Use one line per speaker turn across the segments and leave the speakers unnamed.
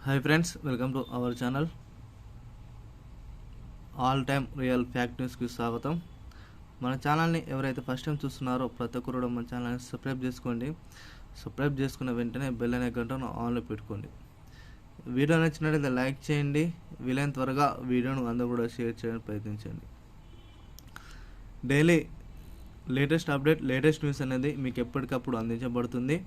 Hi friends, welcome to our channel all time real fact న్యూస్కి స్వాగతం. మన ఛానల్ని ఎవరైతే ఫస్ట్ టైం చూస్తున్నారో ప్రతి ఒక్కరు కూడా మన ఛానల్ని సబ్స్క్రైబ్ చేసుకోండి. సబ్స్క్రైబ్ చేసుకున్న వెంటనే బెల్ అనే గంటను ఆన్లో పెట్టుకోండి. వీడియో నచ్చినట్లయితే లైక్ చేయండి. వీలైన త్వరగా వీడియోను అందరూ కూడా షేర్ చేయడానికి ప్రయత్నించండి. Daily latest update, latest news అనేది మీకు ఎప్పటికప్పుడు అందించబడుతుంది.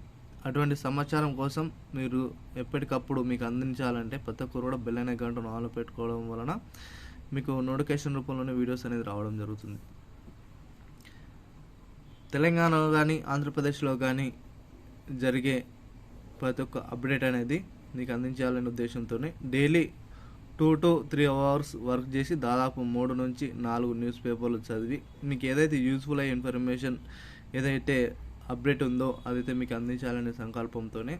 అటువంటి సమాచారం కోసం మీరు ఎప్పటికప్పుడు మీకు అందించాలంటే ప్రతి ఒక్కరు కూడా బెల్ అనే గంటను ఆన్లో పెట్టుకోవడం వలన మీకు నోటిఫికేషన్ రూపంలోనే వీడియోస్ అనేది రావడం జరుగుతుంది. తెలంగాణలో కానీ ఆంధ్రప్రదేశ్లో కానీ జరిగే ప్రతి ఒక్క అప్డేట్ అనేది మీకు అందించాలనే ఉద్దేశంతో డైలీ 2 to 3 అవర్స్ వర్క్ చేసి దాదాపు 3 నుంచి 4 న్యూస్ పేపర్లు చదివి మీకు ఏదైతే యూజ్ఫుల్ అయ్యే ఇన్ఫర్మేషన్ ఏదైతే అప్డేట్ ఉందో అదైతే మీకు అందించాలనే సంకల్పంతోనే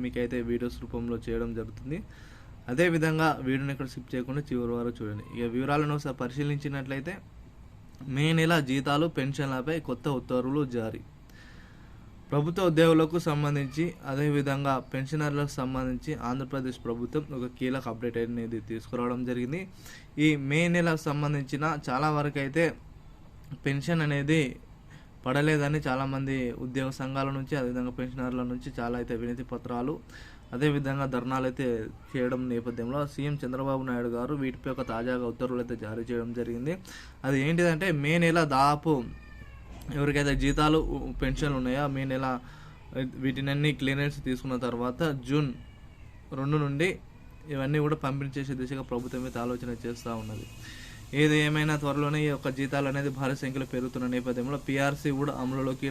మీకైతే వీడియోస్ రూపంలో చేయడం జరుగుతుంది. అదేవిధంగా వీడియోని ఎక్కడ స్కిప్ చేయకుండా చివరి వరకు చూడండి. ఇక వివరాలను ఒకసారి పరిశీలించినట్లయితే మే నెల జీతాలు, పెన్షన్లపై కొత్త ఉత్తర్వులు జారీ. ప్రభుత్వ ఉద్యోగులకు సంబంధించి అదేవిధంగా పెన్షనర్లకు సంబంధించి ఆంధ్రప్రదేశ్ ప్రభుత్వం ఒక కీలక అప్డేట్ అనేది తీసుకురావడం జరిగింది. ఈ మే నెలకు సంబంధించిన చాలా వరకు అయితే పెన్షన్ అనేది పడలేదని చాలామంది ఉద్యోగ సంఘాల నుంచి అదేవిధంగా పెన్షనర్ల నుంచి చాలా అయితే వినతి పత్రాలు అదేవిధంగా ధర్నాలు అయితే చేయడం నేపథ్యంలో సీఎం చంద్రబాబు నాయుడు గారు వీటిపై ఒక తాజాగా ఉత్తర్వులు అయితే జారీ చేయడం జరిగింది. అది ఏంటిదంటే మే నెల దాదాపు ఎవరికైతే జీతాలు, పెన్షన్లు ఉన్నాయో మే నెల వీటినన్నీ క్లియరెన్స్ తీసుకున్న తర్వాత జూన్ 2 నుండి ఇవన్నీ కూడా పంపిణీ చేసే దిశగా ప్రభుత్వం అయితే ఆలోచన చేస్తూ ఉన్నది. ఏది ఏమైనా త్వరలోనే ఈ యొక్క జీతాలు అనేది భారీ సంఖ్యలో పెరుగుతున్న నేపథ్యంలో పీఆర్సీ కూడా అమలులోకి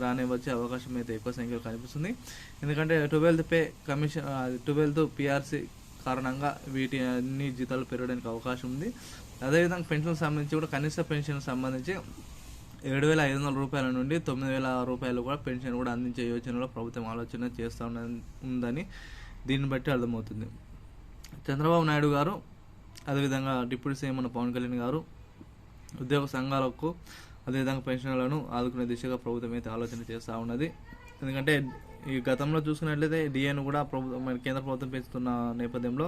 రానే వచ్చే అవకాశం అయితే ఎక్కువ సంఖ్యలో కనిపిస్తుంది. ఎందుకంటే 12th pay commission 12th PRC కారణంగా వీటి అన్ని జీతాలు పెరగడానికి అవకాశం ఉంది. అదేవిధంగా పెన్షన్ సంబంధించి కూడా కనీస పెన్షన్ సంబంధించి 7,500 రూపాయల నుండి 9,000 రూపాయలు కూడా పెన్షన్ కూడా అందించే యోచనలో ప్రభుత్వం ఆలోచన చేస్తూ ఉందని దీన్ని బట్టి అర్థమవుతుంది. చంద్రబాబు నాయుడు గారు అదేవిధంగా డిప్యూటీ సీఎం పవన్ కళ్యాణ్ గారు ఉద్యోగ సంఘాలకు అదేవిధంగా పెన్షన్లను ఆదుకునే దిశగా ప్రభుత్వం అయితే ఆలోచన చేస్తూ ఉన్నది. ఎందుకంటే ఈ గతంలో చూసుకున్నట్లయితే డిఏను కూడా కేంద్ర ప్రభుత్వం పెంచుతున్న నేపథ్యంలో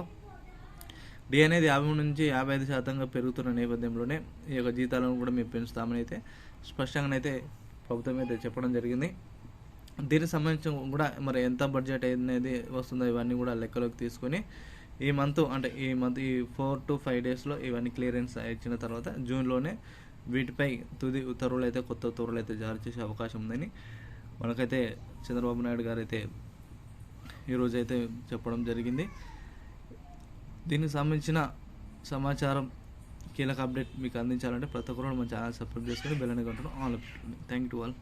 డిఏ అనేది 50 నుంచి 55% పెరుగుతున్న నేపథ్యంలోనే ఈ యొక్క జీతాలను కూడా మేము పెంచుతామని అయితే స్పష్టంగానైతే ప్రభుత్వం అయితే చెప్పడం జరిగింది. దీనికి సంబంధించి కూడా మరి ఎంత బడ్జెట్ అనేది వస్తుందో ఇవన్నీ కూడా లెక్కలోకి తీసుకొని ఈ మంత్ ఈ 4 to 5 డేస్లో ఇవన్నీ క్లియరెన్స్ ఇచ్చిన తర్వాత జూన్లోనే వీటిపై తుది ఉత్తర్వులు అయితే కొత్త ఉత్తర్వులు అయితే జారీ చేసే అవకాశం ఉందని మనకైతే చంద్రబాబు నాయుడు గారు అయితే ఈరోజు అయితే చెప్పడం జరిగింది. దీనికి సంబంధించిన సమాచారం, కీలక అప్డేట్ మీకు అందించాలంటే ప్రతి ఒక్కరు మన ఛానల్ సబ్స్క్రైబ్ చేసుకొని బెల్ ఐకాన్ ఆన్లో పెట్టుకోండి. Thank you to all.